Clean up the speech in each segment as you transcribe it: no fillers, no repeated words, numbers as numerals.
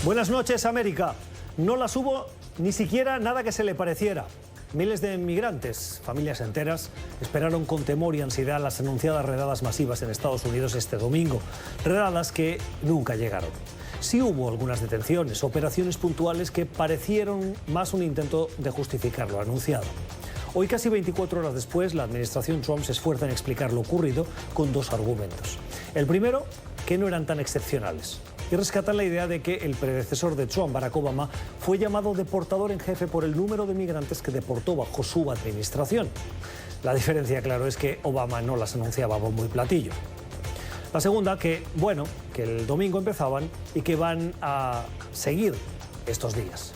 Buenas noches, América. No las hubo ni siquiera nada que se le pareciera. Miles de inmigrantes, familias enteras, esperaron con temor y ansiedad las anunciadas redadas masivas en Estados Unidos este domingo. Redadas que nunca llegaron. Sí hubo algunas detenciones, operaciones puntuales que parecieron más un intento de justificar lo anunciado. Hoy, casi 24 horas después, la administración Trump se esfuerza en explicar lo ocurrido con dos argumentos. El primero, que no eran tan excepcionales. Y rescatan la idea de que el predecesor de Trump, Barack Obama, fue llamado deportador en jefe por el número de migrantes que deportó bajo su administración. La diferencia, claro, es que Obama no las anunciaba a bombo y platillo. La segunda, que el domingo empezaban y que van a seguir estos días.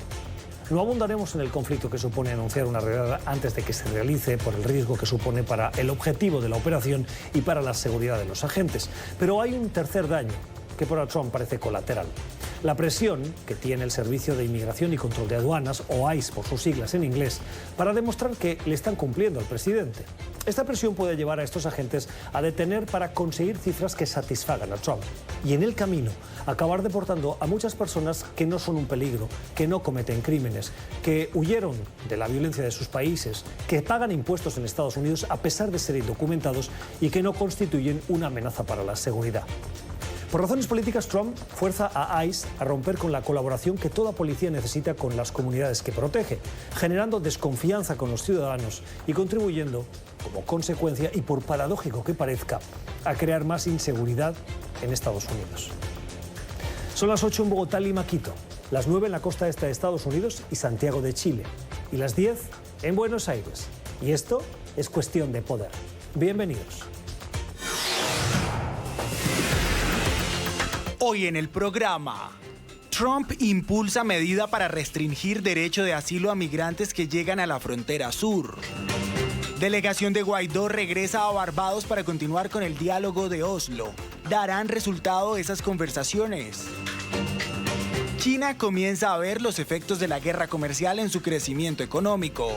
No abundaremos en el conflicto que supone anunciar una redada antes de que se realice por el riesgo que supone para el objetivo de la operación y para la seguridad de los agentes. Pero hay un tercer daño que para Trump parece colateral. La presión que tiene el Servicio de Inmigración y Control de Aduanas, o ICE por sus siglas en inglés, para demostrar que le están cumpliendo al presidente. Esta presión puede llevar a estos agentes a detener para conseguir cifras que satisfagan a Trump. Y en el camino, acabar deportando a muchas personas que no son un peligro, que no cometen crímenes, que huyeron de la violencia de sus países, que pagan impuestos en Estados Unidos a pesar de ser indocumentados y que no constituyen una amenaza para la seguridad. Por razones políticas, Trump fuerza a ICE a romper con la colaboración que toda policía necesita con las comunidades que protege, generando desconfianza con los ciudadanos y contribuyendo, como consecuencia, y por paradójico que parezca, a crear más inseguridad en Estados Unidos. Son las 8 en Bogotá, Lima, Quito, las 9 en la costa este de Estados Unidos y Santiago de Chile, y las 10 en Buenos Aires. Y esto es Cuestión de Poder. Bienvenidos. Hoy en el programa, Trump impulsa medida para restringir derecho de asilo a migrantes que llegan a la frontera sur. Delegación de Guaidó regresa a Barbados para continuar con el diálogo de Oslo. ¿Darán resultado esas conversaciones? China comienza a ver los efectos de la guerra comercial en su crecimiento económico.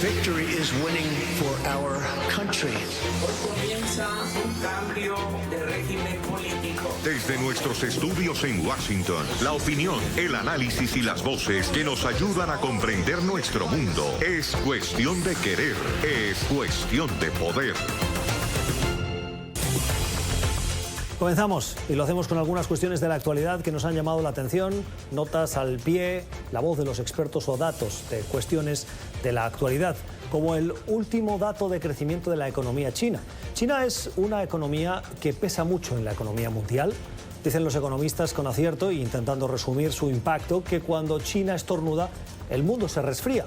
Victory is winning for our country. Hoy comienza un cambio de régimen político. Desde nuestros estudios en Washington, la opinión, el análisis y las voces que nos ayudan a comprender nuestro mundo. Es cuestión de querer, es cuestión de poder. Comenzamos y lo hacemos con algunas cuestiones de la actualidad que nos han llamado la atención, notas al pie, la voz de los expertos o datos de cuestiones de la actualidad, como el último dato de crecimiento de la economía china. China es una economía que pesa mucho en la economía mundial. Dicen los economistas con acierto e intentando resumir su impacto que cuando China estornuda, el mundo se resfría.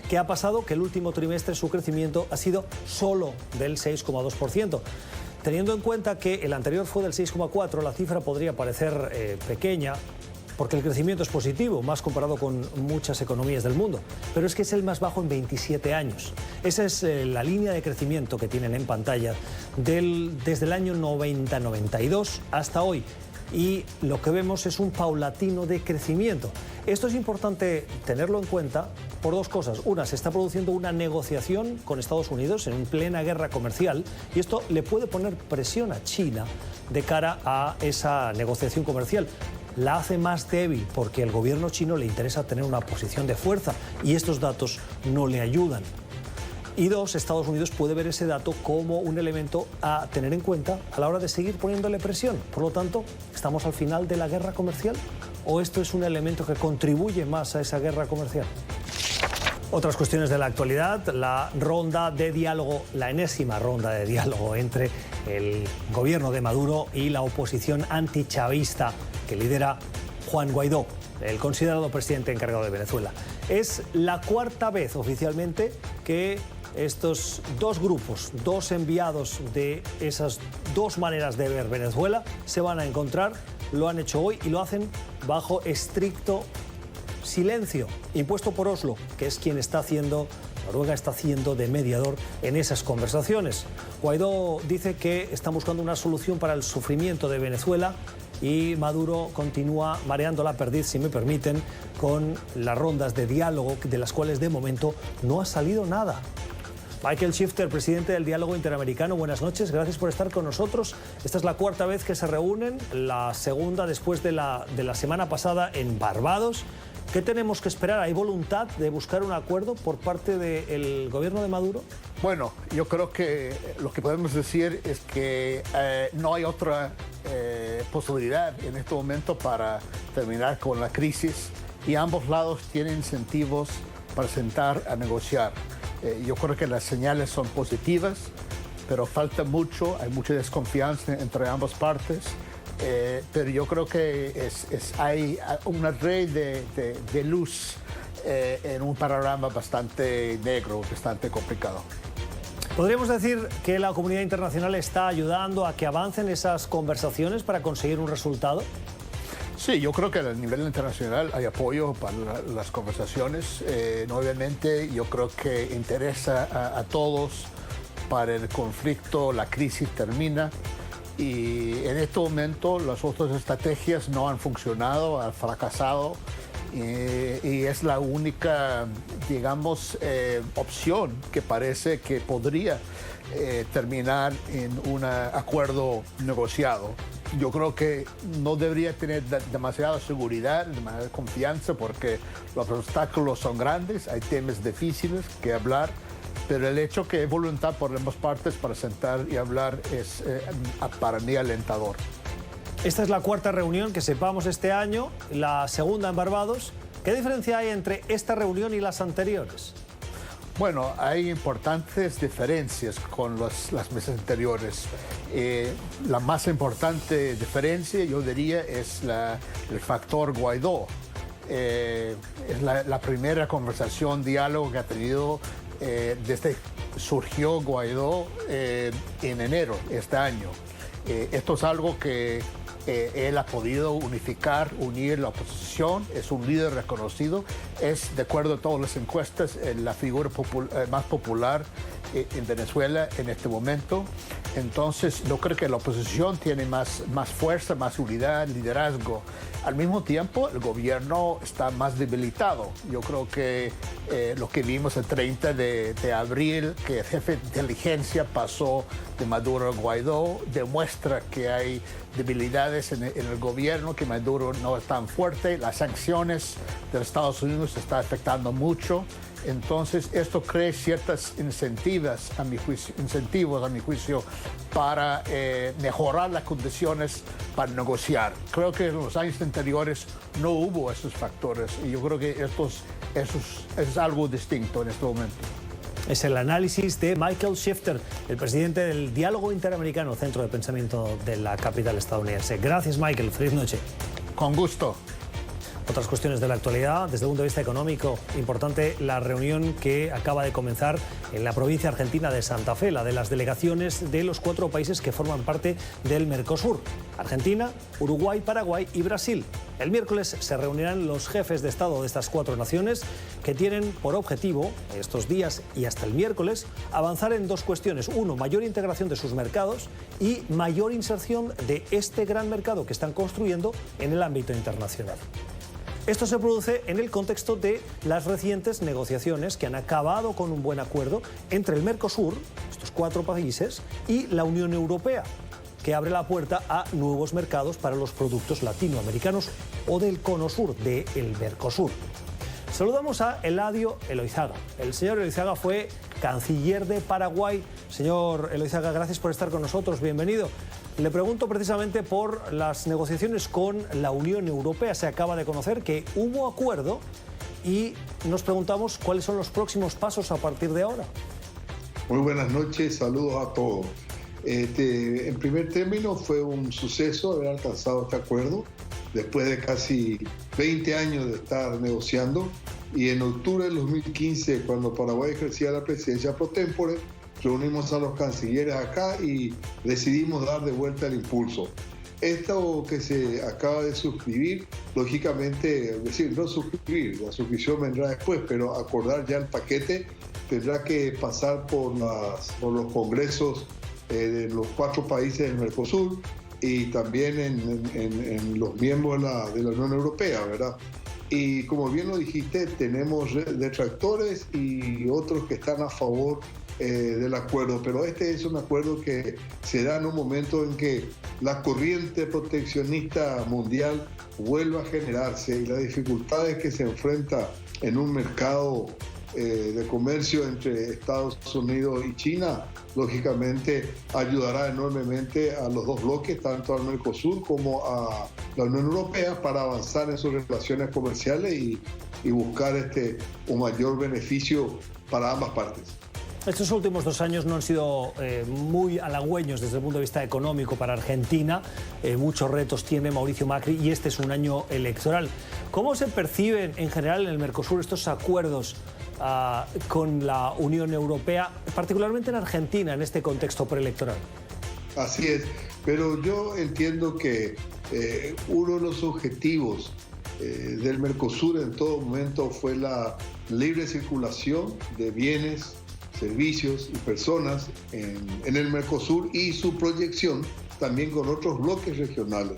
¿Qué ha pasado? Que el último trimestre su crecimiento ha sido solo del 6,2%. Teniendo en cuenta que el anterior fue del 6,4%, la cifra podría parecer pequeña, porque el crecimiento es positivo, más comparado con muchas economías del mundo. Pero es que es el más bajo en 27 años. Esa es la línea de crecimiento que tienen en pantalla desde el año 90-92 hasta hoy. Y lo que vemos es un paulatino de crecimiento. Esto es importante tenerlo en cuenta por dos cosas. Una, se está produciendo una negociación con Estados Unidos en plena guerra comercial y esto le puede poner presión a China de cara a esa negociación comercial. La hace más débil porque al gobierno chino le interesa tener una posición de fuerza y estos datos no le ayudan. Y dos, Estados Unidos puede ver ese dato como un elemento a tener en cuenta a la hora de seguir poniéndole presión. Por lo tanto, ¿estamos al final de la guerra comercial? ¿O esto es un elemento que contribuye más a esa guerra comercial? Otras cuestiones de la actualidad, la ronda de diálogo, la enésima ronda de diálogo entre el gobierno de Maduro y la oposición antichavista que lidera Juan Guaidó, el considerado presidente encargado de Venezuela. Es la cuarta vez oficialmente que estos dos grupos, dos enviados de esas dos maneras de ver Venezuela, se van a encontrar. Lo han hecho hoy y lo hacen bajo estricto silencio, impuesto por Oslo, que es quien Noruega está haciendo de mediador en esas conversaciones. Guaidó dice que están buscando una solución para el sufrimiento de Venezuela y Maduro continúa mareando la perdiz, si me permiten, con las rondas de diálogo de las cuales de momento no ha salido nada. Michael Shifter, presidente del Diálogo Interamericano, buenas noches, gracias por estar con nosotros. Esta es la cuarta vez que se reúnen, la segunda después de la semana pasada en Barbados. ¿Qué tenemos que esperar? ¿Hay voluntad de buscar un acuerdo por parte del gobierno de Maduro? Bueno, yo creo que lo que podemos decir es que no hay otra posibilidad en este momento para terminar con la crisis y ambos lados tienen incentivos para sentar a negociar. Yo creo que las señales son positivas, pero falta mucho, hay mucha desconfianza entre ambas partes. Pero yo creo que hay una red de luz en un panorama bastante negro, bastante complicado. ¿Podríamos decir que la comunidad internacional está ayudando a que avancen esas conversaciones para conseguir un resultado? Sí, yo creo que a nivel internacional hay apoyo para las conversaciones. Obviamente yo creo que interesa a todos para el conflicto, la crisis termina. Y en este momento las otras estrategias no han funcionado, han fracasado y es la única, digamos, opción que parece que podría terminar en un acuerdo negociado. Yo creo que no debería tener demasiada seguridad, demasiada confianza porque los obstáculos son grandes, hay temas difíciles que hablar. Pero el hecho que hay voluntad por ambas partes para sentar y hablar es para mí alentador. Esta es la cuarta reunión que sepamos este año, la segunda en Barbados. ¿Qué diferencia hay entre esta reunión y las anteriores? Bueno, hay importantes diferencias con las mesas anteriores. La más importante diferencia, yo diría, es el factor Guaidó. Es la primera conversación, diálogo que ha tenido desde surgió Guaidó en enero de este año. Esto es algo que él ha podido unir la oposición, es un líder reconocido, es, de acuerdo a todas las encuestas, la figura más popular en Venezuela en este momento. Entonces, yo creo que la oposición tiene más fuerza, más unidad, liderazgo. Al mismo tiempo, el gobierno está más debilitado. Yo creo que lo que vimos el 30 de abril, que el jefe de inteligencia pasó de Maduro a Guaidó, demuestra que hay debilidades en el gobierno, que Maduro no es tan fuerte. Las sanciones de los Estados Unidos están afectando mucho. Entonces, esto crea ciertas incentivos, a mi juicio, para mejorar las condiciones para negociar. Creo que en los años anteriores no hubo esos factores y yo creo que eso es algo distinto en este momento. Es el análisis de Michael Shifter, el presidente del Diálogo Interamericano, centro de pensamiento de la capital estadounidense. Gracias, Michael. Feliz noche. Con gusto. Otras cuestiones de la actualidad, desde el punto de vista económico, importante la reunión que acaba de comenzar en la provincia argentina de Santa Fe, la de las delegaciones de los 4 países que forman parte del Mercosur: Argentina, Uruguay, Paraguay y Brasil. El miércoles se reunirán los jefes de Estado de estas 4 naciones que tienen por objetivo, estos días y hasta el miércoles, avanzar en 2 cuestiones. 1, mayor integración de sus mercados y mayor inserción de este gran mercado que están construyendo en el ámbito internacional. Esto se produce en el contexto de las recientes negociaciones que han acabado con un buen acuerdo entre el Mercosur, estos 4 países, y la Unión Europea, que abre la puerta a nuevos mercados para los productos latinoamericanos o del cono sur, del Mercosur. Saludamos a Eladio Eloizaga. El señor Eloizaga fue canciller de Paraguay. Señor Eloizaga, gracias por estar con nosotros. Bienvenido. Le pregunto precisamente por las negociaciones con la Unión Europea. Se acaba de conocer que hubo acuerdo y nos preguntamos cuáles son los próximos pasos a partir de ahora. Muy buenas noches, saludos a todos. En primer término, fue un suceso haber alcanzado este acuerdo después de casi 20 años de estar negociando, y en octubre del 2015, cuando Paraguay ejercía la presidencia pro tempore, reunimos a los cancilleres acá y decidimos dar de vuelta el impulso. Esto que se acaba de suscribir, lógicamente, es decir, no suscribir, la suscripción vendrá después, pero acordar ya el paquete tendrá que pasar por los congresos de los 4 países del Mercosur y también en los miembros de la Unión Europea, ¿verdad? Y como bien lo dijiste, tenemos detractores y otros que están a favor del acuerdo, pero este es un acuerdo que se da en un momento en que la corriente proteccionista mundial vuelve a generarse y las dificultades que se enfrenta en un mercado de comercio entre Estados Unidos y China, lógicamente ayudará enormemente a los dos bloques, tanto al Mercosur como a la Unión Europea, para avanzar en sus relaciones comerciales y buscar un mayor beneficio para ambas partes. Estos últimos 2 años no han sido muy halagüeños desde el punto de vista económico para Argentina. Muchos retos tiene Mauricio Macri y este es un año electoral. ¿Cómo se perciben en general en el Mercosur estos acuerdos con la Unión Europea, particularmente en Argentina, en este contexto preelectoral? Así es, pero yo entiendo que uno de los objetivos del Mercosur en todo momento fue la libre circulación de bienes, servicios y personas en el Mercosur y su proyección también con otros bloques regionales.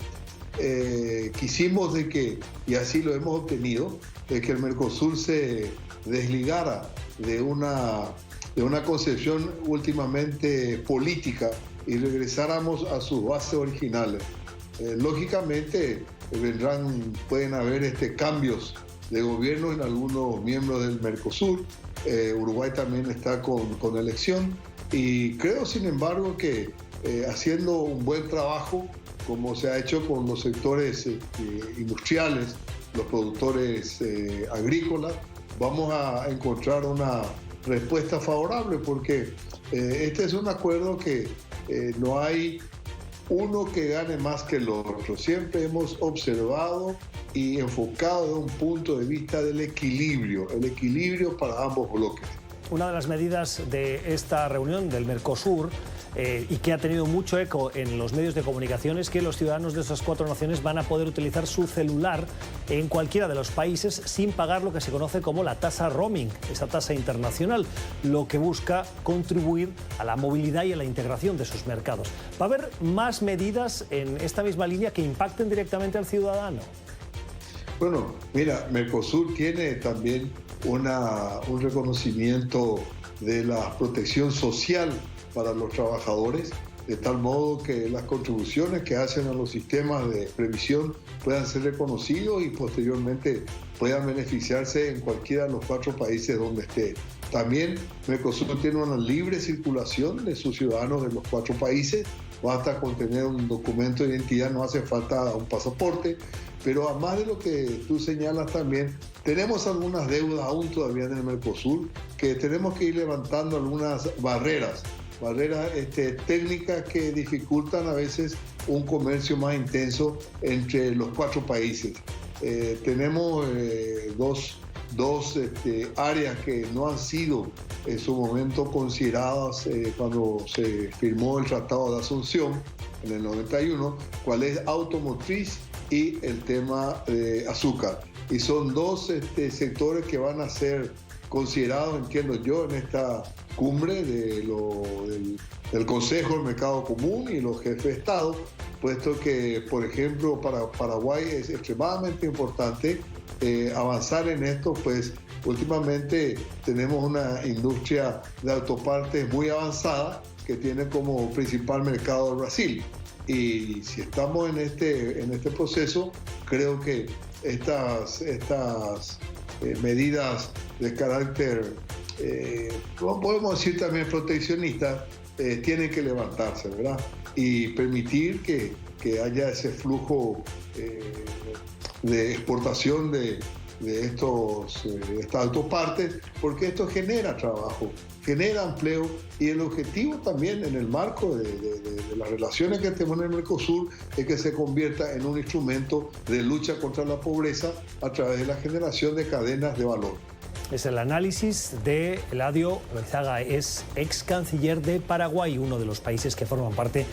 Quisimos de que, y así lo hemos obtenido, de que el Mercosur se desligara de una concepción últimamente política y regresáramos a sus bases originales. Lógicamente pueden haber cambios de gobierno en algunos miembros del Mercosur. Uruguay también está con elección y creo, sin embargo, que haciendo un buen trabajo, como se ha hecho con los sectores industriales, los productores agrícolas, vamos a encontrar una respuesta favorable, porque este es un acuerdo que no hay uno que gane más que el otro. Siempre hemos observado y enfocado desde un punto de vista del equilibrio, el equilibrio para ambos bloques. Una de las medidas de esta reunión del Mercosur y que ha tenido mucho eco en los medios de comunicación es que los ciudadanos de esas 4 naciones van a poder utilizar su celular en cualquiera de los países sin pagar lo que se conoce como la tasa roaming, esa tasa internacional, lo que busca contribuir a la movilidad y a la integración de sus mercados. ¿Va a haber más medidas en esta misma línea que impacten directamente al ciudadano? Bueno, mira, Mercosur tiene también un reconocimiento de la protección social para los trabajadores, de tal modo que las contribuciones que hacen a los sistemas de previsión puedan ser reconocidos y posteriormente puedan beneficiarse en cualquiera de los 4 países donde esté. También Mercosur tiene una libre circulación de sus ciudadanos de los 4 países, basta con tener un documento de identidad, no hace falta un pasaporte, pero además de lo que tú señalas también, tenemos algunas deudas aún todavía en el Mercosur, que tenemos que ir levantando algunas barreras técnicas que dificultan a veces un comercio más intenso entre los 4 países. Tenemos dos áreas que no han sido en su momento consideradas cuando se firmó el Tratado de Asunción en el 91, cuál es automotriz y el tema de azúcar. Y son 2 sectores que van a ser considerados, entiendo yo, en esta cumbre del Consejo del Mercado Común y los jefes de Estado, puesto que, por ejemplo, para Paraguay es extremadamente importante avanzar en esto, pues últimamente tenemos una industria de autopartes muy avanzada que tiene como principal mercado Brasil. Y si estamos en este proceso, creo que estas medidas de carácter, podemos decir también proteccionista, tienen que levantarse, ¿verdad? Y permitir que haya ese flujo de exportación de estas autopartes, porque esto genera trabajo, genera empleo, y el objetivo también en el marco de las relaciones que tenemos en el Mercosur es que se convierta en un instrumento de lucha contra la pobreza a través de la generación de cadenas de valor. Es el análisis de Eladio Loizaga, es ex canciller de Paraguay, uno de los países que forman parte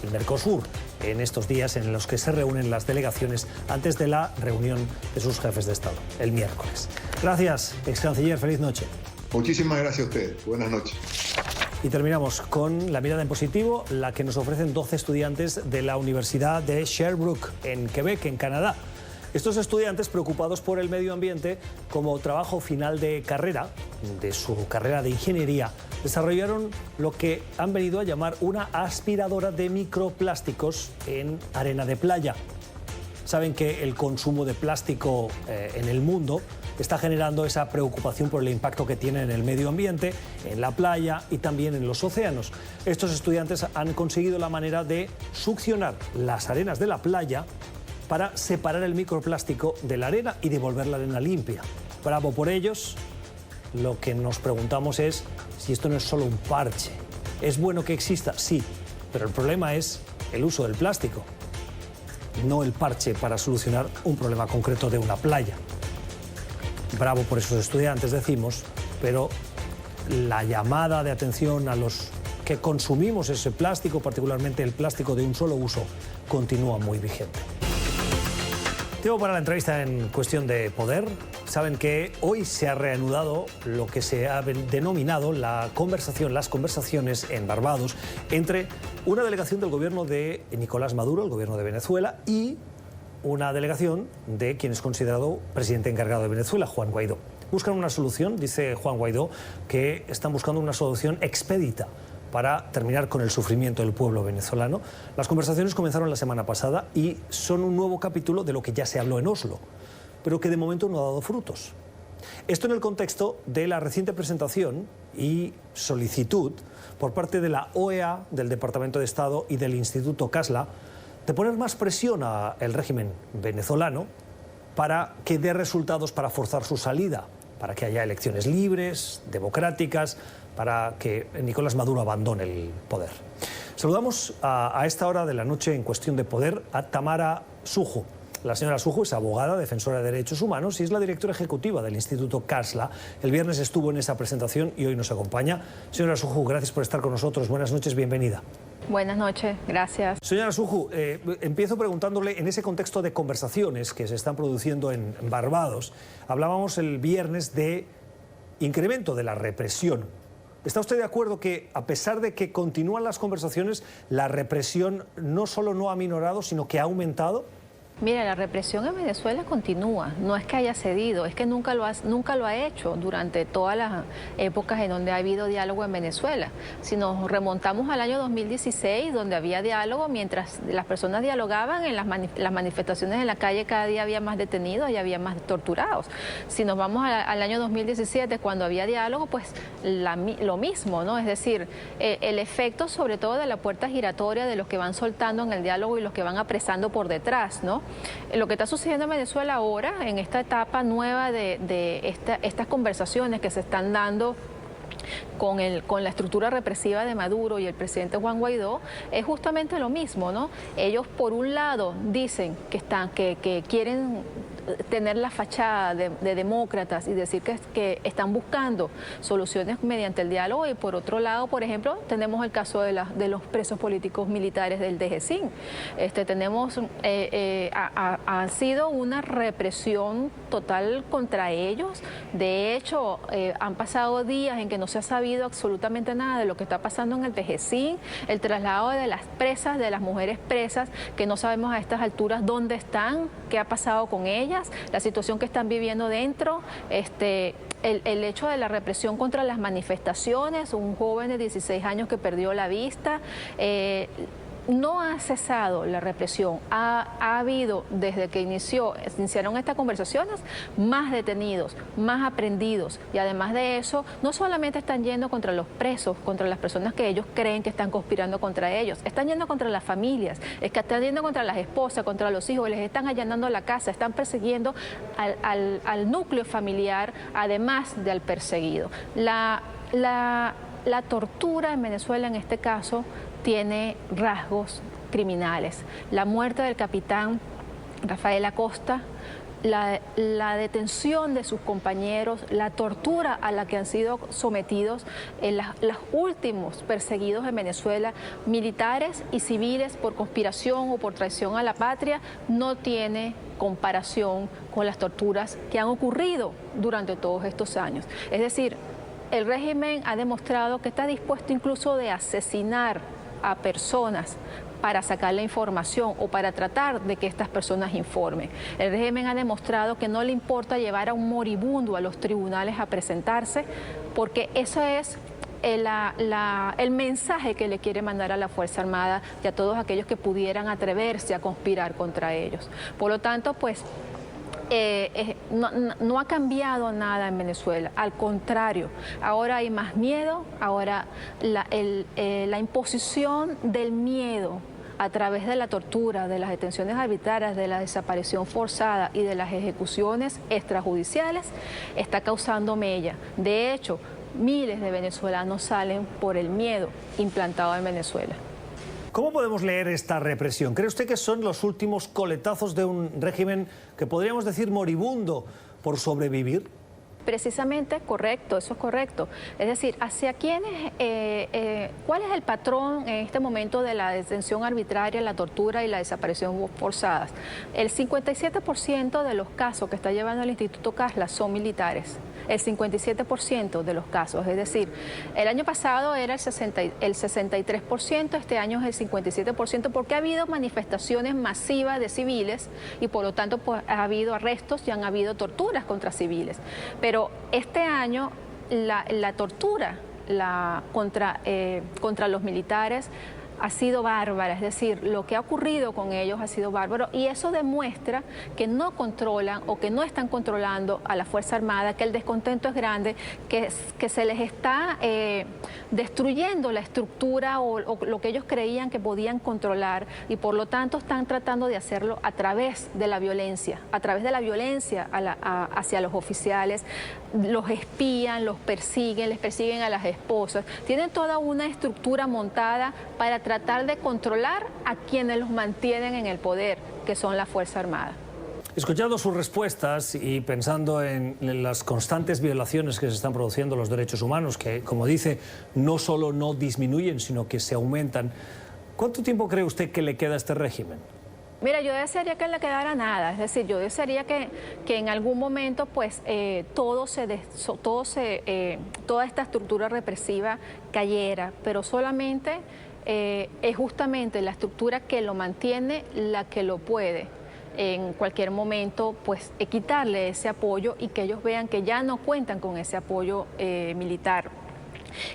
del Mercosur, en estos días en los que se reúnen las delegaciones antes de la reunión de sus jefes de Estado, el miércoles. Gracias, ex canciller, feliz noche. Muchísimas gracias a ustedes, buenas noches. Y terminamos con la mirada en positivo, la que nos ofrecen 12 estudiantes de la Universidad de Sherbrooke, en Quebec, en Canadá. Estos estudiantes, preocupados por el medio ambiente como trabajo final de carrera, de su carrera de ingeniería, desarrollaron lo que han venido a llamar una aspiradora de microplásticos en arena de playa. Saben que el consumo de plástico en el mundo está generando esa preocupación por el impacto que tiene en el medio ambiente, en la playa y también en los océanos. Estos estudiantes han conseguido la manera de succionar las arenas de la playa para separar el microplástico de la arena y devolver la arena limpia. Bravo por ellos. Lo que nos preguntamos es si esto no es solo un parche. ¿Es bueno que exista? Sí, pero el problema es el uso del plástico, no el parche para solucionar un problema concreto de una playa. Bravo por esos estudiantes, decimos, pero la llamada de atención a los que consumimos ese plástico, particularmente el plástico de un solo uso, continúa muy vigente. Tiempo para la entrevista en Cuestión de Poder. Saben que hoy se ha reanudado lo que se ha denominado las conversaciones en Barbados entre una delegación del gobierno de Nicolás Maduro, el gobierno de Venezuela, y una delegación de quien es considerado presidente encargado de Venezuela, Juan Guaidó. Buscan una solución, dice Juan Guaidó, que están buscando una solución expedita para terminar con el sufrimiento del pueblo venezolano. Las conversaciones comenzaron la semana pasada y son un nuevo capítulo de lo que ya se habló en Oslo, pero que de momento no ha dado frutos. Esto en el contexto de la reciente presentación y solicitud por parte de la OEA, del Departamento de Estado y del Instituto Casla de poner más presión al régimen venezolano para que dé resultados para forzar su salida, para que haya elecciones libres, democráticas, para que Nicolás Maduro abandone el poder. Saludamos a esta hora de la noche en Cuestión de Poder a Tamara Sujo. La señora Sujo es abogada, defensora de derechos humanos y es la directora ejecutiva del Instituto Casla. El viernes estuvo en esa presentación y hoy nos acompaña. Señora Sujo, gracias por estar con nosotros. Buenas noches, bienvenida. Buenas noches, gracias. Señora Sujo, empiezo preguntándole, en ese contexto de conversaciones que se están produciendo en Barbados, hablábamos el viernes de incremento de la represión. ¿Está usted de acuerdo que, a pesar de que continúan las conversaciones, la represión no solo no ha minorado, sino que ha aumentado? Mira, la represión en Venezuela continúa, no es que haya cedido, es que nunca lo ha hecho durante todas las épocas en donde ha habido diálogo en Venezuela. Si nos remontamos al año 2016, donde había diálogo, mientras las personas dialogaban, en las manifestaciones en la calle cada día había más detenidos y había más torturados. Si nos vamos al año 2017, cuando había diálogo, pues lo mismo, ¿no? Es decir, el efecto sobre todo de la puerta giratoria de los que van soltando en el diálogo y los que van apresando por detrás, ¿no? Lo que está sucediendo en Venezuela ahora, en esta etapa nueva de estas conversaciones que se están dando con la estructura represiva de Maduro y el presidente Juan Guaidó, es justamente lo mismo, ¿no? Ellos, por un lado, dicen que quieren tener la fachada de demócratas y decir que están buscando soluciones mediante el diálogo, y por otro lado, por ejemplo, tenemos el caso de los presos políticos militares del DGCIN. Ha sido una represión total contra ellos. De hecho, han pasado días en que no se ha sabido absolutamente nada de lo que está pasando en el DGCIN, el traslado de las presas, de las mujeres presas, que no sabemos a estas alturas dónde están, qué ha pasado con ellas, la situación que están viviendo dentro, el hecho de la represión contra las manifestaciones, un joven de 16 años que perdió la vista. No ha cesado la represión, ha habido, desde que iniciaron estas conversaciones, más detenidos, más aprendidos, y además de eso, no solamente están yendo contra los presos, contra las personas que ellos creen que están conspirando contra ellos, están yendo contra las familias, están yendo contra las esposas, contra los hijos, les están allanando la casa, están persiguiendo al núcleo familiar, además del perseguido. La tortura en Venezuela, en este caso, tiene rasgos criminales. La muerte del capitán Rafael Acosta, la detención de sus compañeros, la tortura a la que han sido sometidos los últimos perseguidos en Venezuela, militares y civiles, por conspiración o por traición a la patria, no tiene comparación con las torturas que han ocurrido durante todos estos años. Es decir, el régimen ha demostrado que está dispuesto incluso de asesinar a personas para sacar la información o para tratar de que estas personas informen. El régimen ha demostrado que no le importa llevar a un moribundo a los tribunales a presentarse, porque eso es el mensaje que le quiere mandar a la Fuerza Armada y a todos aquellos que pudieran atreverse a conspirar contra ellos. Por lo tanto, pues no ha cambiado nada en Venezuela, al contrario, ahora hay más miedo, ahora la imposición del miedo a través de la tortura, de las detenciones arbitrarias, de la desaparición forzada y de las ejecuciones extrajudiciales está causando mella. De hecho, miles de venezolanos salen por el miedo implantado en Venezuela. ¿Cómo podemos leer esta represión? ¿Cree usted que son los últimos coletazos de un régimen que podríamos decir moribundo por sobrevivir? Precisamente, correcto, eso es correcto. Es decir, ¿hacia quiénes, cuál es el patrón en este momento de la detención arbitraria, la tortura y la desaparición forzadas? El 57% de los casos que está llevando el Instituto Casla son militares. El 57% de los casos, es decir, el año pasado era el 63%, este año es el 57%, porque ha habido manifestaciones masivas de civiles y por lo tanto pues, ha habido arrestos y han habido torturas contra civiles. Pero este año la tortura contra los militares ha sido bárbara, es decir, lo que ha ocurrido con ellos ha sido bárbaro y eso demuestra que no controlan o que no están controlando a la Fuerza Armada, que el descontento es grande, que se les está destruyendo la estructura o lo que ellos creían que podían controlar y por lo tanto están tratando de hacerlo a través de la violencia, hacia los oficiales, los espían, los persiguen, les persiguen a las esposas, tienen toda una estructura montada para tratar de controlar a quienes los mantienen en el poder, que son la Fuerza Armada. Escuchando sus respuestas y pensando en las constantes violaciones que se están produciendo los derechos humanos, que, como dice, no solo no disminuyen, sino que se aumentan, ¿cuánto tiempo cree usted que le queda a este régimen? Mira, yo desearía que le quedara nada, es decir, yo desearía que en algún momento pues toda esta estructura represiva cayera, pero solamente es justamente la estructura que lo mantiene la que lo puede en cualquier momento pues quitarle ese apoyo y que ellos vean que ya no cuentan con ese apoyo militar.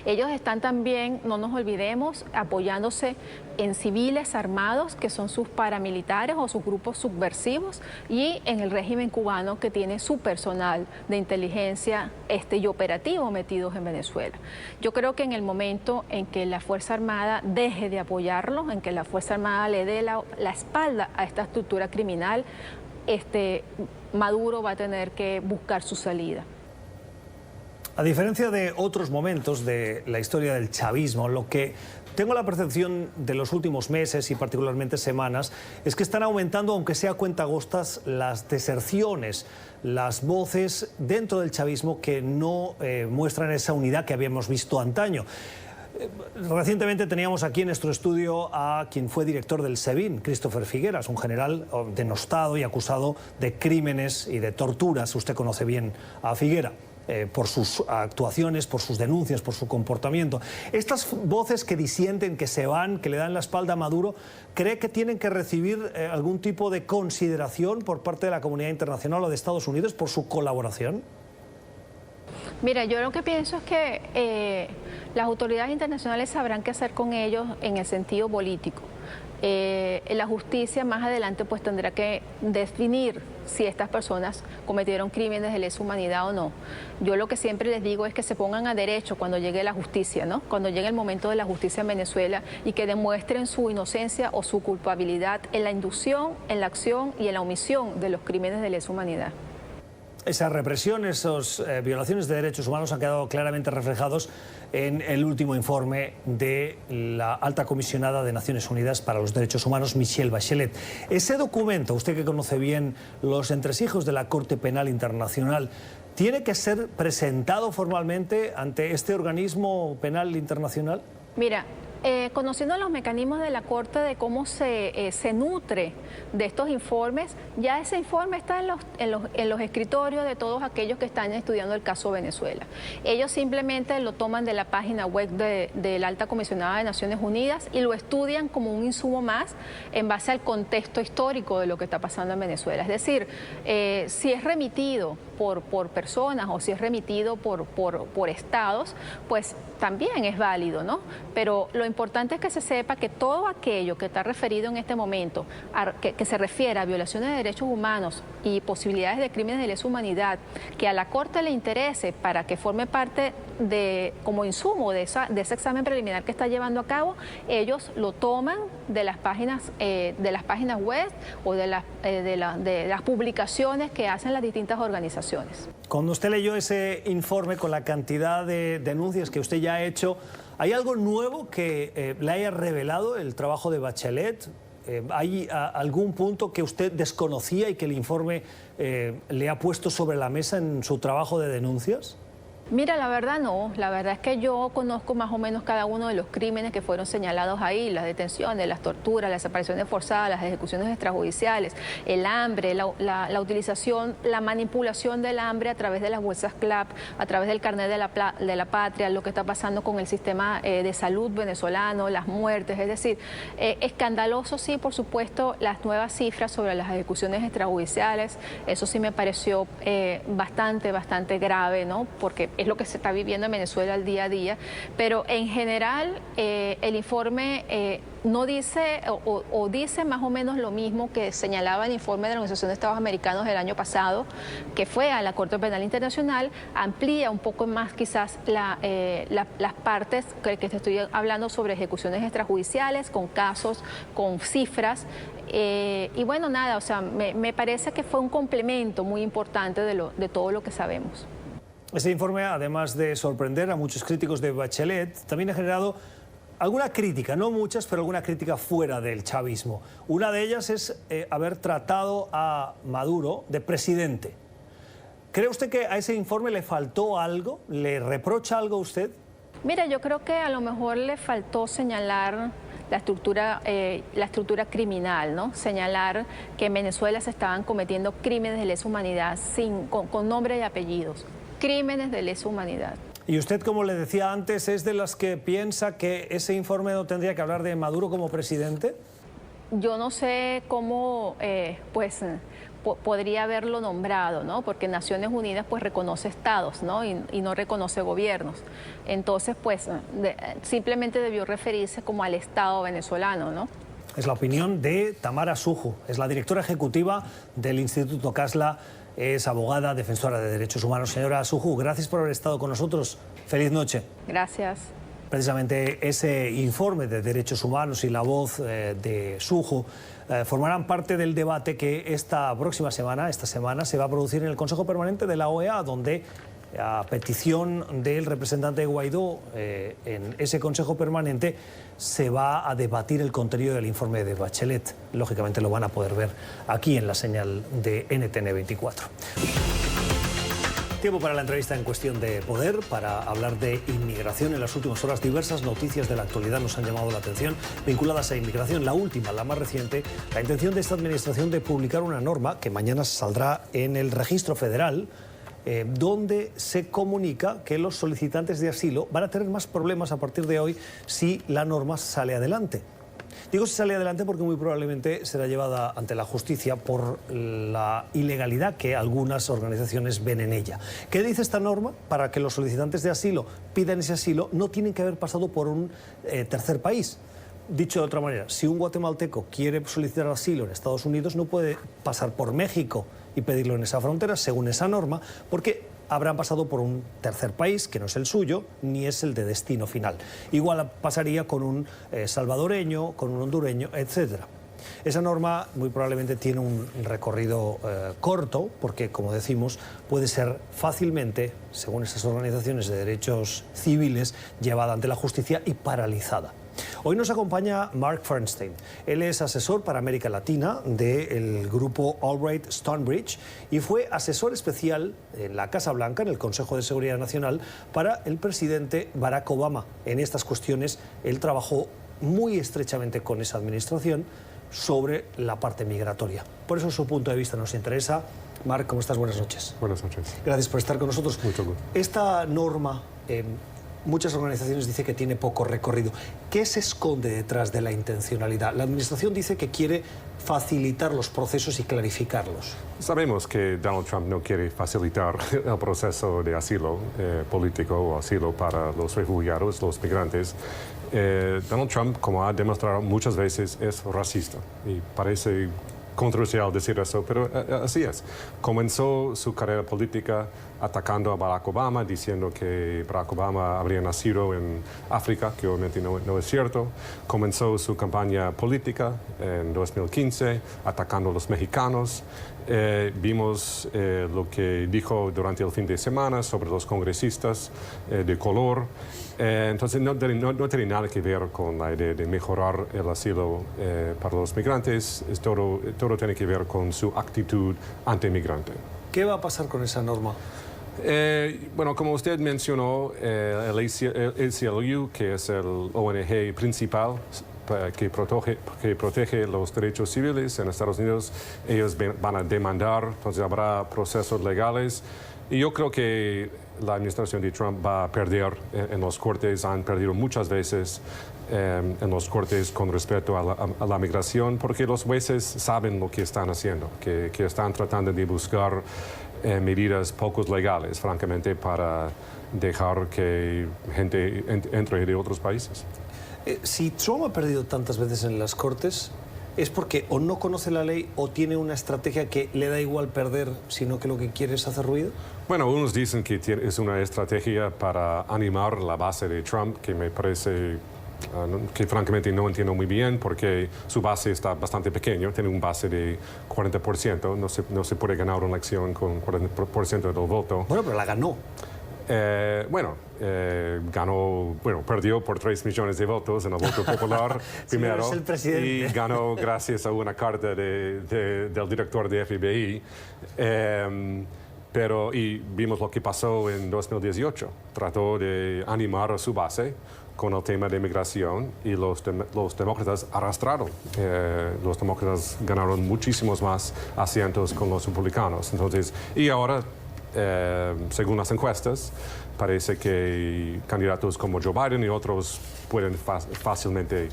Ellos están también, no nos olvidemos, apoyándose en civiles armados que son sus paramilitares o sus grupos subversivos y en el régimen cubano que tiene su personal de inteligencia y operativo metidos en Venezuela. Yo creo que en el momento en que la Fuerza Armada deje de apoyarlo, en que la Fuerza Armada le dé la espalda a esta estructura criminal, Maduro va a tener que buscar su salida. A diferencia de otros momentos de la historia del chavismo, lo que tengo la percepción de los últimos meses y particularmente semanas es que están aumentando, aunque sea a cuentagotas, las deserciones, las voces dentro del chavismo que no muestran esa unidad que habíamos visto antaño. Recientemente teníamos aquí en nuestro estudio a quien fue director del SEBIN, Christopher Figueras, un general denostado y acusado de crímenes y de torturas. Usted conoce bien a Figuera. Por sus actuaciones, por sus denuncias, por su comportamiento. Estas voces que disienten, que se van, que le dan la espalda a Maduro, ¿cree que tienen que recibir algún tipo de consideración por parte de la comunidad internacional o de Estados Unidos por su colaboración? Mira, yo lo que pienso es que las autoridades internacionales sabrán qué hacer con ellos en el sentido político. La justicia más adelante pues tendrá que definir si estas personas cometieron crímenes de lesa humanidad o no. Yo lo que siempre les digo es que se pongan a derecho cuando llegue la justicia, ¿no? Cuando llegue el momento de la justicia en Venezuela y que demuestren su inocencia o su culpabilidad en la inducción, en la acción y en la omisión de los crímenes de lesa humanidad. Esa represión, esas violaciones de derechos humanos han quedado claramente reflejados en el último informe de la alta comisionada de Naciones Unidas para los Derechos Humanos, Michelle Bachelet. Ese documento, usted que conoce bien los entresijos de la Corte Penal Internacional, ¿tiene que ser presentado formalmente ante este organismo penal internacional? Mira, conociendo los mecanismos de la Corte de cómo se nutre de estos informes, ya ese informe está en los escritorios de todos aquellos que están estudiando el caso Venezuela. Ellos simplemente lo toman de la página web de la Alta Comisionada de Naciones Unidas y lo estudian como un insumo más en base al contexto histórico de lo que está pasando en Venezuela. Es decir, si es remitido por personas o si es remitido por estados, pues también es válido, ¿no? Pero lo importante es que se sepa que todo aquello que está referido en este momento, que se refiere a violaciones de derechos humanos y posibilidades de crímenes de lesa humanidad, que a la Corte le interese para que forme parte como insumo de ese examen preliminar que está llevando a cabo, ellos lo toman de las páginas web o de las publicaciones que hacen las distintas organizaciones. Cuando usted leyó ese informe con la cantidad de denuncias que usted ya ha hecho, ¿hay algo nuevo que le haya revelado el trabajo de Bachelet? ¿Hay algún punto que usted desconocía y que el informe le ha puesto sobre la mesa en su trabajo de denuncias? Mira, la verdad no, la verdad es que yo conozco más o menos cada uno de los crímenes que fueron señalados ahí, las detenciones, las torturas, las desapariciones forzadas, las ejecuciones extrajudiciales, el hambre, la utilización, la manipulación del hambre a través de las bolsas CLAP, a través del carnet de la patria, lo que está pasando con el sistema de salud venezolano, las muertes, es decir, escandaloso sí, por supuesto, las nuevas cifras sobre las ejecuciones extrajudiciales, eso sí me pareció bastante grave, ¿no? Porque es lo que se está viviendo en Venezuela al día a día, pero en general el informe no dice o dice más o menos lo mismo que señalaba el informe de la Organización de Estados Americanos del año pasado, que fue a la Corte Penal Internacional, amplía un poco más quizás las partes que te estoy hablando sobre ejecuciones extrajudiciales, con casos, con cifras, y bueno, nada, o sea, me parece que fue un complemento muy importante de todo lo que sabemos. Ese informe, además de sorprender a muchos críticos de Bachelet, también ha generado alguna crítica, no muchas, pero alguna crítica fuera del chavismo. Una de ellas es haber tratado a Maduro de presidente. ¿Cree usted que a ese informe le faltó algo? ¿Le reprocha algo a usted? Mira, yo creo que a lo mejor le faltó señalar la estructura criminal, ¿no? Señalar que en Venezuela se estaban cometiendo crímenes de lesa humanidad con nombre y apellidos. Crímenes de lesa humanidad. Y usted, como le decía antes, ¿es de las que piensa que ese informe no tendría que hablar de Maduro como presidente? Yo no sé cómo podría haberlo nombrado, ¿no? Porque Naciones Unidas pues reconoce estados, ¿no? Y no reconoce gobiernos. Entonces, pues simplemente debió referirse como al Estado venezolano, ¿no? Es la opinión de Tamara Suju, es la directora ejecutiva del Instituto Casla, es abogada, defensora de derechos humanos. Señora Suju, gracias por haber estado con nosotros. Feliz noche. Gracias. Precisamente ese informe de derechos humanos y la voz de Suju formarán parte del debate que esta semana se va a producir en el Consejo Permanente de la OEA, donde a petición del representante Guaidó en ese Consejo Permanente se va a debatir el contenido del informe de Bachelet. Lógicamente lo van a poder ver aquí en la señal de NTN 24. Tiempo para la entrevista en Cuestión de Poder, para hablar de inmigración. En las últimas horas diversas noticias de la actualidad nos han llamado la atención vinculadas a inmigración. La última, la más reciente, la intención de esta administración de publicar una norma que mañana saldrá en el Registro Federal, donde se comunica que los solicitantes de asilo van a tener más problemas a partir de hoy si la norma sale adelante. Digo si sale adelante porque muy probablemente será llevada ante la justicia por la ilegalidad que algunas organizaciones ven en ella. ¿Qué dice esta norma? Para que los solicitantes de asilo pidan ese asilo no tienen que haber pasado por un tercer país. Dicho de otra manera, si un guatemalteco quiere solicitar asilo en Estados Unidos no puede pasar por México y pedirlo en esa frontera, según esa norma, porque habrán pasado por un tercer país que no es el suyo ni es el de destino final. Igual pasaría con un salvadoreño, con un hondureño, etc. Esa norma muy probablemente tiene un recorrido corto porque, como decimos, puede ser fácilmente, según esas organizaciones de derechos civiles, llevada ante la justicia y paralizada. Hoy nos acompaña Mark Fernstein. Él es asesor para América Latina del grupo Albright Stonebridge y fue asesor especial en la Casa Blanca, en el Consejo de Seguridad Nacional, para el presidente Barack Obama. En estas cuestiones, él trabajó muy estrechamente con esa administración sobre la parte migratoria. Por eso su punto de vista nos interesa. Mark, ¿cómo estás? Buenas noches. Buenas noches. Gracias por estar con nosotros. Mucho gusto. Esta norma, muchas organizaciones dicen que tiene poco recorrido. ¿Qué se esconde detrás de la intencionalidad? La administración dice que quiere facilitar los procesos y clarificarlos. Sabemos que Donald Trump no quiere facilitar el proceso de asilo político o asilo para los refugiados, los migrantes. Donald Trump, como ha demostrado muchas veces, es racista y parece controversial decir eso, pero así es. Comenzó su carrera política atacando a Barack Obama, diciendo que Barack Obama habría nacido en África, que obviamente no es cierto. Comenzó su campaña política en 2015 atacando a los mexicanos. Vimos lo que dijo durante el fin de semana sobre los congresistas de color. Entonces no tiene nada que ver con la idea de mejorar el asilo para los migrantes. Todo tiene que ver con su actitud antimigrante. ¿Qué va a pasar con esa norma? Bueno, como usted mencionó, el ACLU, que es el ONG principal que protege los derechos civiles en Estados Unidos, ellos van a demandar, entonces habrá procesos legales. Y yo creo que la administración de Trump va a perder en los cortes, han perdido muchas veces en los cortes con respecto a la migración, porque los jueces saben lo que están haciendo, que están tratando de buscar medidas poco legales, francamente, para dejar que gente entre de otros países. Si Trump ha perdido tantas veces en las Cortes, ¿es porque o no conoce la ley o tiene una estrategia que le da igual perder, sino que lo que quiere es hacer ruido? Bueno, unos dicen que es una estrategia para animar la base de Trump, que me parece que francamente no entiendo muy bien, porque su base está bastante pequeño, tiene un base de 40%, no se puede ganar una elección con 40% del voto. Bueno, pero la ganó. Perdió por 3 millones de votos en el voto popular primero, es el presidente. Y ganó gracias a una carta del director de FBI. Y vimos lo que pasó en 2018. Trató de animar a su base con el tema de migración y los demócratas arrastraron. Los demócratas ganaron muchísimos más asientos con los republicanos. Entonces, y ahora, según las encuestas, parece que candidatos como Joe Biden y otros pueden fácilmente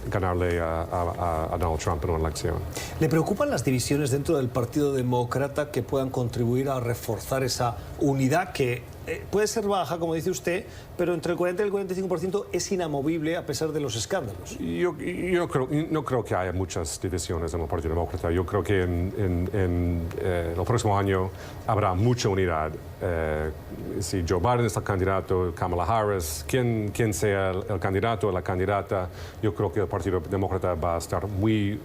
ganarle a Donald Trump en una elección. ¿Le preocupan las divisiones dentro del Partido Demócrata que puedan contribuir a reforzar esa unidad que puede ser baja, como dice usted, pero entre el 40 y el 45% es inamovible a pesar de los escándalos? Yo no creo que haya muchas divisiones en el Partido Demócrata. Yo creo que en el próximo año habrá mucha unidad. Si Joe Biden es el candidato, Kamala Harris, quien sea el candidato o la candidata, yo creo que el Partido Demócrata va a estar muy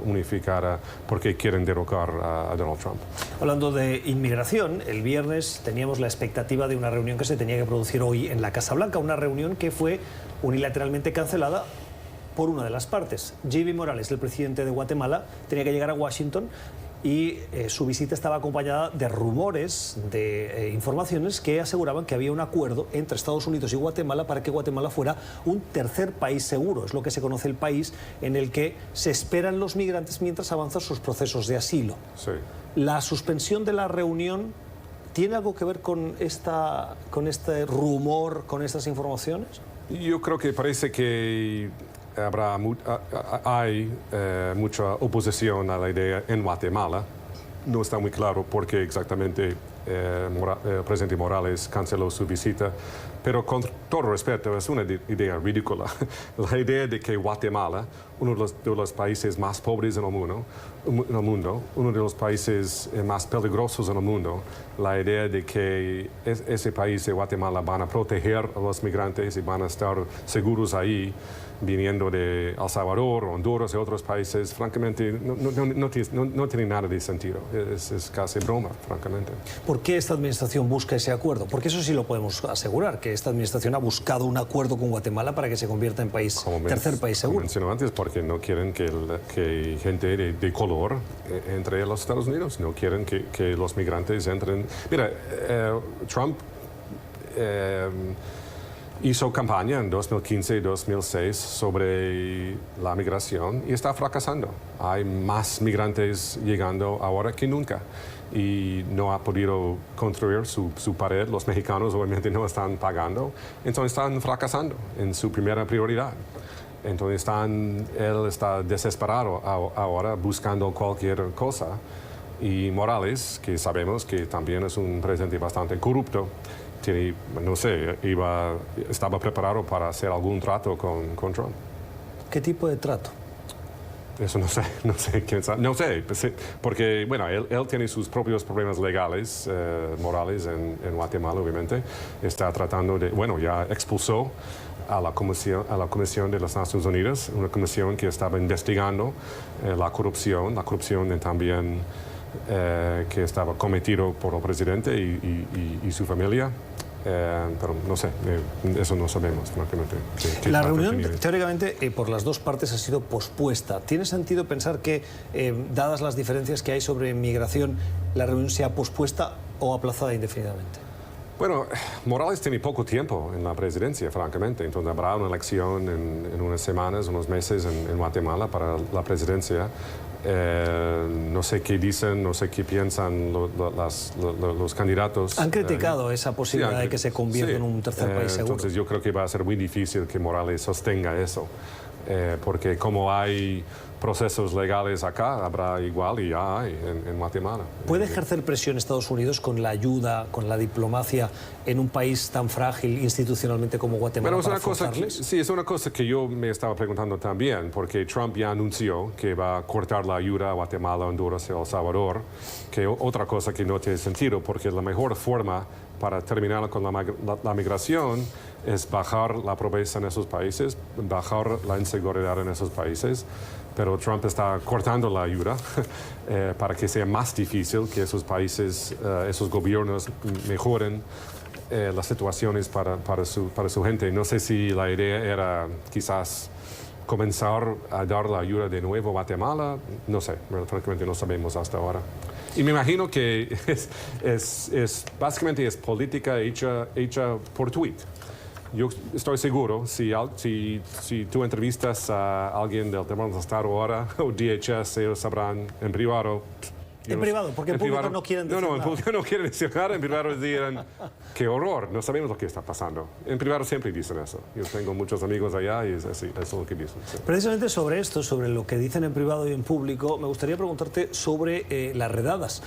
unificada porque quieren derrocar a Donald Trump. Hablando de inmigración, el viernes teníamos la expectativa de una reunión que se tenía que producir hoy en la Casa Blanca, una reunión que fue unilateralmente cancelada por una de las partes. J.B. Morales, el presidente de Guatemala, tenía que llegar a Washington y su visita estaba acompañada de rumores, de informaciones que aseguraban que había un acuerdo entre Estados Unidos y Guatemala para que Guatemala fuera un tercer país seguro. Es lo que se conoce el país en el que se esperan los migrantes mientras avanzan sus procesos de asilo. Sí. La suspensión de la reunión ¿tiene algo que ver con este rumor, con estas informaciones? Yo creo que parece que hay mucha oposición a la idea en Guatemala. No está muy claro por qué exactamente el presidente Morales canceló su visita, pero con todo respeto es una idea ridícula. La idea de que Guatemala, uno de los países más pobres en el mundo, uno de los países más peligrosos en el mundo, la idea de que ese país de Guatemala van a proteger a los migrantes y van a estar seguros ahí, viniendo de El Salvador, Honduras y otros países, francamente no tiene nada de sentido. Es casi broma, francamente. ¿Por qué esta administración busca ese acuerdo? Porque eso sí lo podemos asegurar, que esta administración ha buscado un acuerdo con Guatemala para que se convierta en tercer país seguro. Como mencioné antes, porque no quieren que gente de color entre a los Estados Unidos, no quieren que los migrantes entren. Mira, Trump hizo campaña en 2015 y 2006 sobre la migración y está fracasando. Hay más migrantes llegando ahora que nunca y no ha podido construir su pared. Los mexicanos obviamente no están pagando, entonces están fracasando en su primera prioridad. Entonces él está desesperado ahora buscando cualquier cosa. Y Morales, que sabemos que también es un presidente bastante corrupto, no sé, estaba preparado para hacer algún trato con Trump. ¿Qué tipo de trato? Eso no sé quién sabe. No sé, porque bueno, él tiene sus propios problemas legales, morales en Guatemala, obviamente. Está tratando ya expulsó a la Comisión de las Naciones Unidas, una comisión que estaba investigando la corrupción también que estaba cometido por el presidente y su familia. Pero no sé, eso no sabemos. La reunión, teóricamente, por las dos partes ha sido pospuesta. ¿Tiene sentido pensar que, dadas las diferencias que hay sobre migración, la reunión sea pospuesta o aplazada indefinidamente? Bueno, Morales tiene poco tiempo en la presidencia, francamente. Entonces habrá una elección en unas semanas, unos meses en Guatemala para la presidencia. No sé qué dicen, no sé qué piensan los candidatos. Han criticado esa posibilidad de que se convierta en un tercer país seguro. Entonces yo creo que va a ser muy difícil que Morales sostenga eso, porque como hay procesos legales acá, habrá igual y ya hay en Guatemala. ¿Puede ejercer presión Estados Unidos con la ayuda, con la diplomacia en un país tan frágil institucionalmente como Guatemala para forzarles? Sí, es una cosa que yo me estaba preguntando también, porque Trump ya anunció que va a cortar la ayuda a Guatemala, Honduras y El Salvador, que otra cosa que no tiene sentido, porque la mejor forma para terminar con la migración es bajar la pobreza en esos países, bajar la inseguridad en esos países. Pero Trump está cortando la ayuda para que sea más difícil que esos países, esos gobiernos mejoren las situaciones para su gente. No sé si la idea era quizás comenzar a dar la ayuda de nuevo a Guatemala. No sé, francamente no sabemos hasta ahora. Y me imagino que básicamente es política hecha por tweet. Yo estoy seguro, si tú entrevistas a alguien del Departamento de Estado ahora o DHS, ellos sabrán en privado. En privado, porque en público no quieren decir nada. En público no quieren decir nada, en privado dirán, qué horror, no sabemos lo que está pasando. En privado siempre dicen eso. Yo tengo muchos amigos allá y eso es lo que dicen. Sí. Precisamente sobre esto, sobre lo que dicen en privado y en público, me gustaría preguntarte sobre las redadas.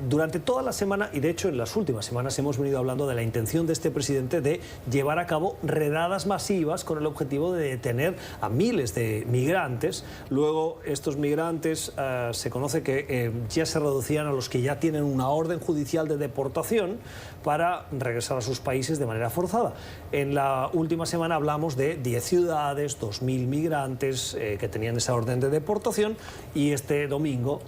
Durante toda la semana, y de hecho en las últimas semanas, hemos venido hablando de la intención de este presidente de llevar a cabo redadas masivas con el objetivo de detener a miles de migrantes. Luego, estos migrantes se conoce que ya se reducían a los que ya tienen una orden judicial de deportación para regresar a sus países de manera forzada. En la última semana hablamos de 10 ciudades, 2.000 migrantes que tenían esa orden de deportación, y este domingo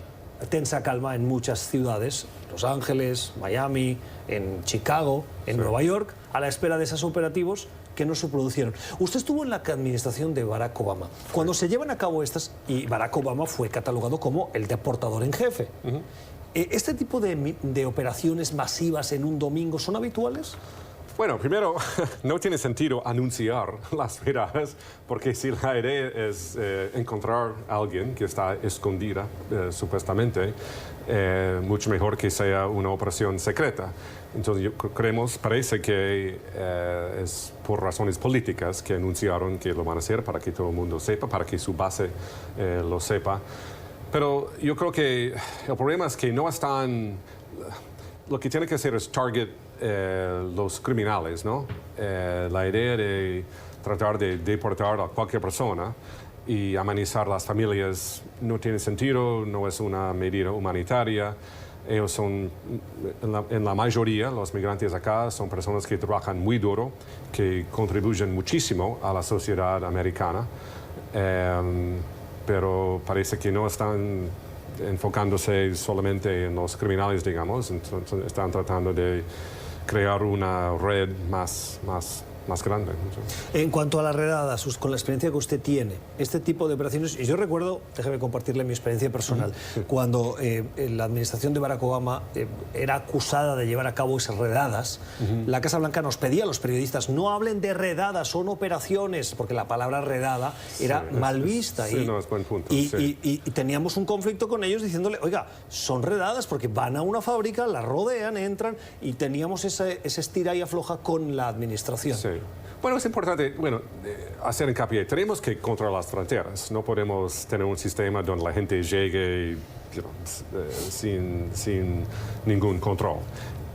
tensa calma en muchas ciudades, Los Ángeles, Miami, en Chicago, en Nueva York, a la espera de esos operativos que no se produjeron. Usted estuvo en la administración de Barack Obama. Cuando se llevan a cabo estas, y Barack Obama fue catalogado como el deportador en jefe, ¿este tipo de operaciones masivas en un domingo son habituales? Bueno, primero, no tiene sentido anunciar las redadas, porque si la idea es encontrar a alguien que está escondida, supuestamente, mucho mejor que sea una operación secreta. Entonces, parece que es por razones políticas que anunciaron que lo van a hacer para que todo el mundo sepa, para que su base lo sepa. Pero yo creo que el problema es que no están... Lo que tiene que hacer es target los criminales, ¿no? La idea de tratar de deportar a cualquier persona y amenizar las familias no tiene sentido, no es una medida humanitaria. Ellos son, en la mayoría, los migrantes acá son personas que trabajan muy duro, que contribuyen muchísimo a la sociedad americana, pero parece que no están enfocándose solamente en los criminales, digamos. Entonces, están tratando de crear una red más grande. En cuanto a las redadas, con la experiencia que usted tiene, este tipo de operaciones, y yo recuerdo, déjeme compartirle mi experiencia personal, cuando la administración de Barack Obama era acusada de llevar a cabo esas redadas, la Casa Blanca nos pedía a los periodistas, no hablen de redadas, son operaciones, porque la palabra redada era mal vista. Sí, no, es buen punto. Y teníamos un conflicto con ellos diciéndole, oiga, son redadas porque van a una fábrica, la rodean, entran, y teníamos ese estira y afloja con la administración. Sí. Bueno, es importante hacer hincapié. Tenemos que controlar las fronteras. No podemos tener un sistema donde la gente llegue sin ningún control.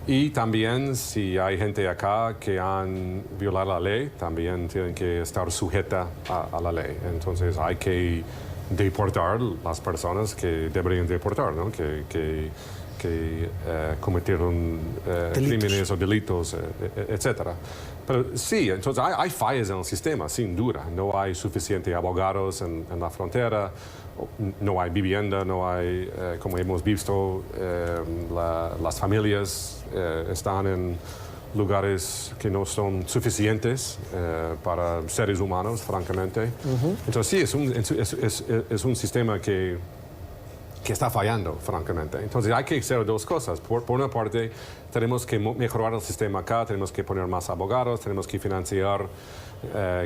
Y también, si hay gente acá que han violado la ley, también tienen que estar sujeta a la ley. Entonces, hay que deportar las personas que deberían deportar, ¿no? que cometieron crímenes o delitos, etcétera. Pero sí, entonces hay fallas en el sistema, sin duda. No hay suficientes abogados en la frontera, no hay vivienda, no hay, como hemos visto, las familias están en lugares que no son suficientes para seres humanos, francamente. Entonces sí, es un sistema que está fallando, francamente. Entonces hay que hacer dos cosas. Por una parte, tenemos que mejorar el sistema acá, tenemos que poner más abogados, tenemos que financiar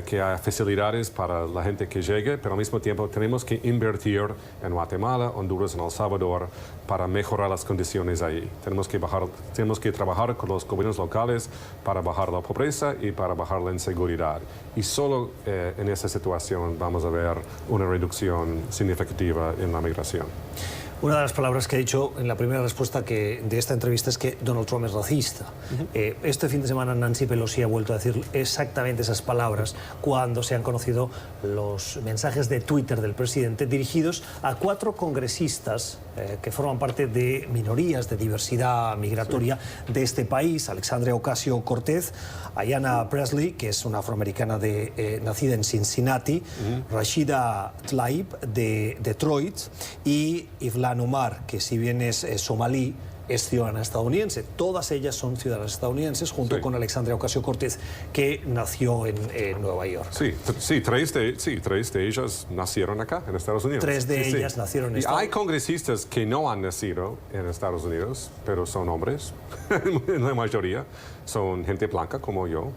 que haya facilidades para la gente que llegue, pero al mismo tiempo tenemos que invertir en Guatemala, Honduras, en El Salvador para mejorar las condiciones ahí. Tenemos que trabajar con los gobiernos locales para bajar la pobreza y para bajar la inseguridad. Y solo en esa situación vamos a ver una reducción significativa en la migración. Una de las palabras que he dicho en la primera respuesta de esta entrevista es que Donald Trump es racista. Este fin de semana Nancy Pelosi ha vuelto a decir exactamente esas palabras cuando se han conocido los mensajes de Twitter del presidente dirigidos a 4 congresistas que forman parte de minorías de diversidad migratoria de este país: Alexandria Ocasio-Cortez, Ayanna Pressley, que es una afroamericana nacida en Cincinnati, Rashida Tlaib de Detroit, y Ilhan Omar, que si bien es somalí, es ciudadana estadounidense. Todas ellas son ciudadanas estadounidenses, junto con Alexandria Ocasio-Cortez, que nació en Nueva York. Sí, tres de ellas nacieron acá, en Estados Unidos. 3 de ellas nacieron en y Estados Unidos. Hay congresistas que no han nacido en Estados Unidos, pero son hombres. La mayoría son gente blanca como yo,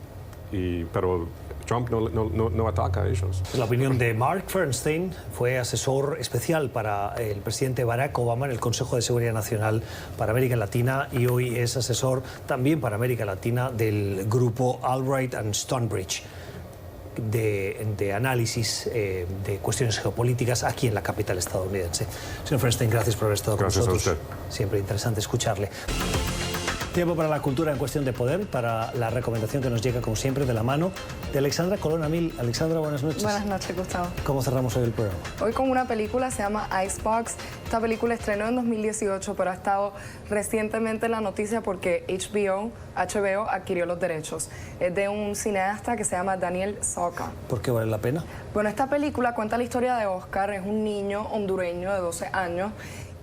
pero Trump no ataca a ellos. La opinión de Mark Feinstein, fue asesor especial para el presidente Barack Obama en el Consejo de Seguridad Nacional para América Latina, y hoy es asesor también para América Latina del grupo Albright and Stonebridge de análisis de cuestiones geopolíticas aquí en la capital estadounidense. Señor Feinstein, gracias por haber estado con nosotros. Gracias a usted. Siempre interesante escucharle. Tiempo para la cultura en cuestión de poder, para la recomendación que nos llega, como siempre, de la mano de Alexandra Colón Amil. Alexandra, buenas noches. Buenas noches, Gustavo. ¿Cómo cerramos hoy el programa? Hoy con una película, se llama Icebox. Esta película estrenó en 2018, pero ha estado recientemente en la noticia porque HBO adquirió los derechos. Es de un cineasta que se llama Daniel Soka. ¿Por qué vale la pena? Bueno, esta película cuenta la historia de Oscar. Es un niño hondureño de 12 años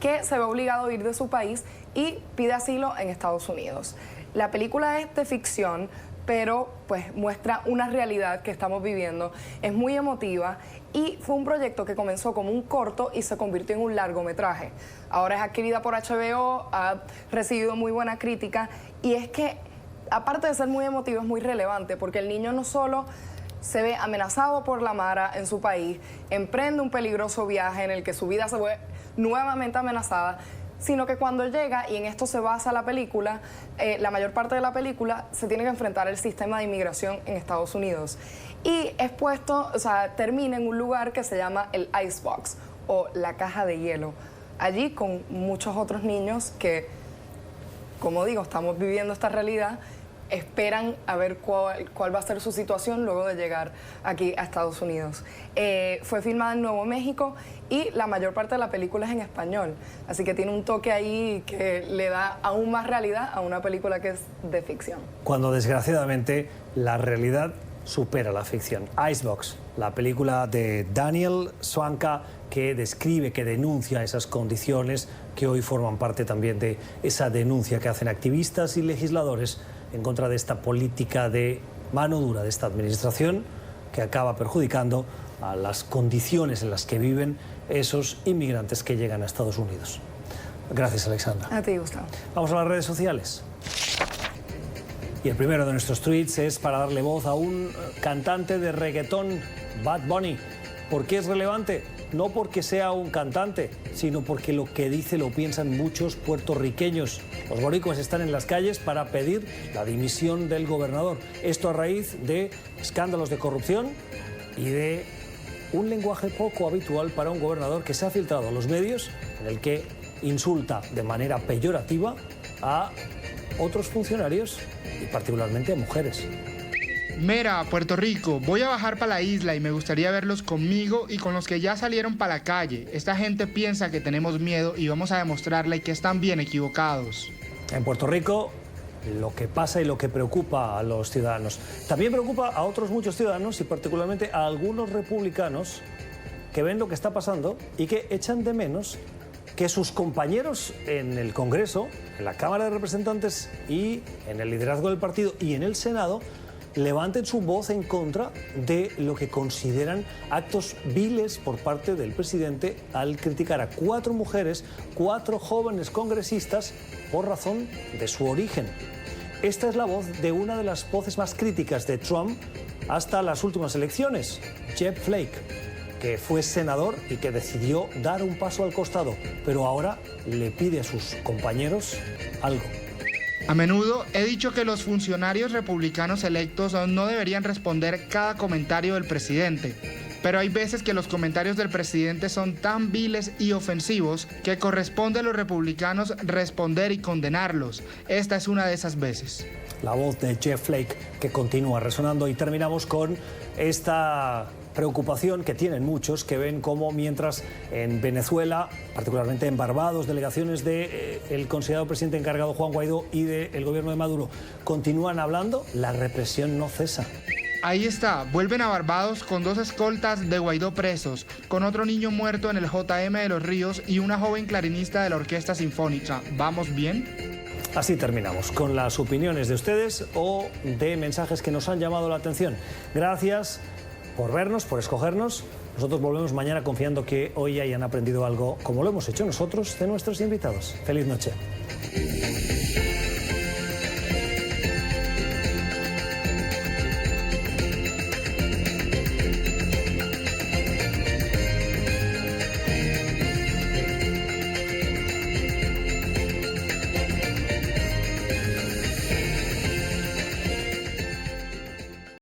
que se ve obligado a huir de su país y pide asilo en Estados Unidos. La película es de ficción, pero pues muestra una realidad que estamos viviendo. Es muy emotiva y fue un proyecto que comenzó como un corto y se convirtió en un largometraje. Ahora es adquirida por HBO, ha recibido muy buena crítica, y es que, aparte de ser muy emotivo, es muy relevante porque el niño no solo se ve amenazado por la Mara en su país, emprende un peligroso viaje en el que su vida se ve nuevamente amenazada, sino que cuando llega, y en esto se basa la película, la mayor parte de la película se tiene que enfrentar al sistema de inmigración en Estados Unidos. Y es puesto, termina en un lugar que se llama el Icebox, o la caja de hielo. Allí con muchos otros niños que, como digo, estamos viviendo esta realidad, esperan a ver cuál va a ser su situación luego de llegar aquí a Estados Unidos. Fue filmada en Nuevo México y la mayor parte de la película es en español, así que tiene un toque ahí que le da aún más realidad a una película que es de ficción. Cuando desgraciadamente la realidad supera la ficción. Icebox, la película de Daniel Swanka, que describe, que denuncia esas condiciones que hoy forman parte también de esa denuncia que hacen activistas y legisladores en contra de esta política de mano dura de esta administración que acaba perjudicando a las condiciones en las que viven esos inmigrantes que llegan a Estados Unidos. Gracias, Alexandra. A ti, Gustavo. Vamos a las redes sociales. Y el primero de nuestros tweets es para darle voz a un cantante de reggaetón, Bad Bunny. ¿Por qué es relevante? No porque sea un cantante, sino porque lo que dice lo piensan muchos puertorriqueños. Los boricuas están en las calles para pedir la dimisión del gobernador. Esto a raíz de escándalos de corrupción y de un lenguaje poco habitual para un gobernador que se ha filtrado a los medios, en el que insulta de manera peyorativa a otros funcionarios y particularmente a mujeres. Mira, Puerto Rico, voy a bajar para la isla y me gustaría verlos conmigo y con los que ya salieron para la calle. Esta gente piensa que tenemos miedo y vamos a demostrarle que están bien equivocados. En Puerto Rico, lo que pasa y lo que preocupa a los ciudadanos. También preocupa a otros muchos ciudadanos y particularmente a algunos republicanos que ven lo que está pasando y que echan de menos que sus compañeros en el Congreso, en la Cámara de Representantes y en el liderazgo del partido y en el Senado levanten su voz en contra de lo que consideran actos viles por parte del presidente al criticar a 4 mujeres, 4 jóvenes congresistas por razón de su origen. Esta es la voz de una de las voces más críticas de Trump hasta las últimas elecciones, Jeff Flake, que fue senador y que decidió dar un paso al costado, pero ahora le pide a sus compañeros algo. A menudo he dicho que los funcionarios republicanos electos no deberían responder cada comentario del presidente, pero hay veces que los comentarios del presidente son tan viles y ofensivos que corresponde a los republicanos responder y condenarlos. Esta es una de esas veces. La voz de Jeff Flake que continúa resonando, y terminamos con esta preocupación que tienen muchos que ven cómo mientras en Venezuela, particularmente en Barbados, delegaciones del considerado presidente encargado Juan Guaidó y del gobierno de Maduro continúan hablando, la represión no cesa. Ahí está, vuelven a Barbados con 2 escoltas de Guaidó presos, con otro niño muerto en el JM de Los Ríos y una joven clarinista de la Orquesta Sinfónica. ¿Vamos bien? Así terminamos, con las opiniones de ustedes o de mensajes que nos han llamado la atención. Gracias por vernos, por escogernos. Nosotros volvemos mañana confiando que hoy hayan aprendido algo, como lo hemos hecho nosotros, de nuestros invitados. Feliz noche.